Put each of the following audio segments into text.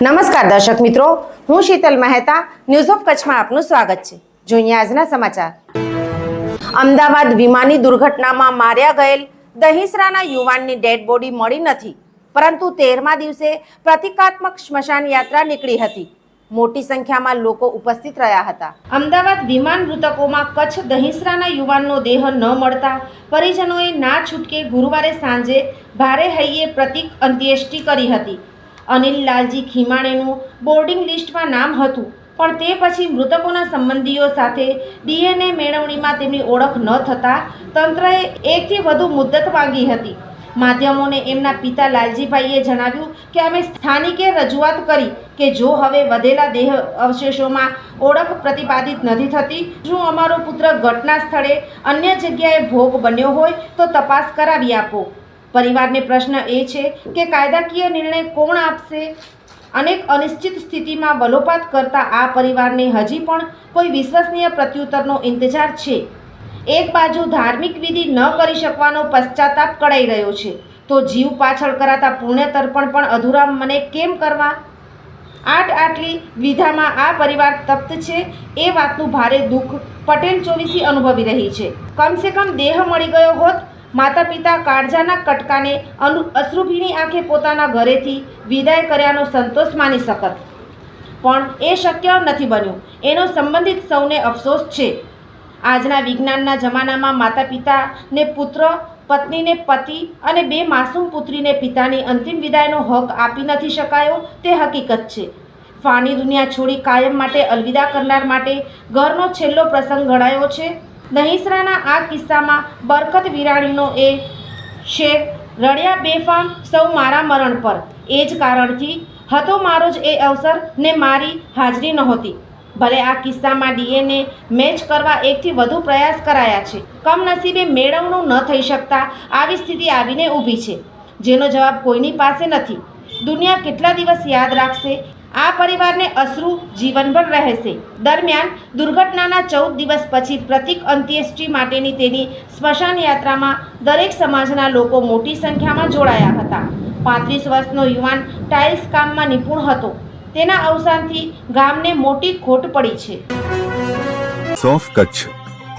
નમસ્કાર દર્શક મિત્રો, હું શીતલ મહેતા ન્યૂઝ ઓફ કચ્છમાં આપનું સ્વાગત છે। જોઈએ આજના સમાચાર। અમદાવાદ વિમાની દુર્ઘટનામાં માર્યા ગયેલ દહીસરાના યુવાનની ડેડ બોડી મળી નથી, પરંતુ 13મા દિવસે પ્રતિકાત્મક સ્મશાન યાત્રા નીકળી હતી। મોટી સંખ્યામાં લોકો ઉપસ્થિત રહ્યા હતા। અમદાવાદ વિમાન મૃતકોમાં કચ્છ દહીસરાના યુવાનનો દેહ ન મળતા પરિજનોએ ના છૂટકે ગુરુવારે સાંજે ભારે હૈયે પ્રતિક અંત્યેષ્ટિ કરી હતી। અનિલ લાલજી ખીમાણેનું બોર્ડિંગ લિસ્ટમાં નામ હતું, પણ તે પછી મૃતકોના સંબંધીઓ સાથે ડીએનએ મેળવણીમાં તેમની ઓળખ ન થતાં તંત્રએ એકથી વધુ મુદ્દત માંગી હતી। માધ્યમોને એમના પિતા લાલજીભાઈએ જણાવ્યું કે અમે સ્થાનિકે રજૂઆત કરી કે જો હવે વધેલા દેહ અવશેષોમાં ઓળખ પ્રતિપાદિત નથી થતી, જો અમારો પુત્ર ઘટના સ્થળે અન્ય જગ્યાએ ભોગ બન્યો હોય તો તપાસ કરાવી આપો। પરિવારને પ્રશ્ન એ છે કે કાયદાકીય નિર્ણય કોણ આપશે? અનેક અનિશ્ચિત સ્થિતિમાં વલોપાત કરતા આ પરિવારને હજી પણ કોઈ વિશ્વસનીય પ્રત્યુત્તરનો ઇંતજાર છે। એક બાજુ ધાર્મિક વિધિ ન કરી શકવાનો પશ્ચાતાપ કળાઈ રહ્યો છે, તો જીવ પાછળ કરાતા પુણ્ય તર્પણ પણ અધૂરા મને કેમ કરવા? આટલી વિધામાં આ પરિવાર તપ્ત છે એ વાતનું ભારે દુઃખ પટેલ 24 અનુભવી રહી છે। કમસે કમ દેહ મળી ગયો હોત, માતા પિતા કાળજાના કટકાને અશ્રુભીની આંખે પોતાના ઘરેથી વિદાય કર્યાનો સંતોષ માની શકત, પણ એ શક્ય નથી બન્યું। એનો સંબંધિત સૌને અફસોસ છે। આજના વિજ્ઞાનના જમાનામાં માતા પિતાને પુત્ર, પત્નીને પતિ અને 2 માસૂમ પુત્રીને પિતાની અંતિમ વિદાયનો હક આપી નથી શકાયો તે હકીકત છે। ફાની દુનિયા છોડી કાયમ માટે અલવિદા કરનાર માટે ઘરનો છેલ્લો પ્રસંગ ઘડાયો છે। દહીસરાના આ કિસ્સામાં બરકત વિરાણીનો એ શેર રડ્યા બેફામ સૌ મારા મરણ પર, એ જ કારણથી હતો મારો જ એ અવસર ને મારી હાજરી નહોતી। ભલે આ કિસ્સામાં ડીએનએ મેચ કરવા એકથી વધુ પ્રયાસ કરાયા છે, કમનસીબે મેળવણું ન થઈ શકતા આવી સ્થિતિ આવીને ઊભી છે, જેનો જવાબ કોઈની પાસે નથી। દુનિયા કેટલા દિવસ યાદ રાખશે? આ પરિવારને અશ્રુ જીવનભર રહેશે। દરમિયાન દુર્ઘટનાના 14 દિવસ પછી પ્રતિક અંત્યેષ્ટિ માટેની તેની સ્મશાન યાત્રામાં દરેક સમાજના લોકો મોટી સંખ્યામાં જોડાયા હતા। 35 વર્ષનો યુવાન ટાઇલ્સ કામમાં નિપુણ હતો। તેના અવસાનથી ગામને મોટી ખોટ પડી છે। સોફ Kutch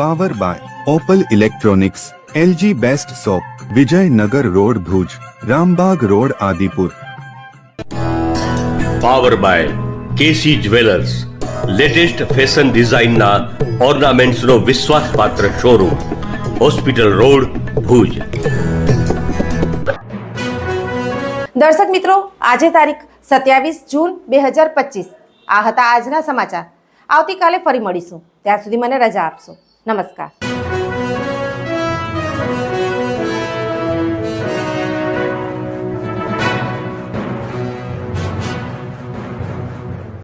power by opal electronics, LG best shop, Vijaynagar road Bhuj, Rambagh road Adipur. Power by KC jewellers, latest fashion ડિઝાઇનના ઓર્નામેન્ટ્સનો વિશ્વાસપાત્ર શોરૂમ, હોસ્પિટલ રોડ ભુજ। દર્શક મિત્રો, આજે તારીખ 27 જૂન 2025 આ હતા આજના સમાચાર। આવતીકાલે ફરી મળીશું, ત્યાં સુધી મને રજા આપશો। નમસ્કાર।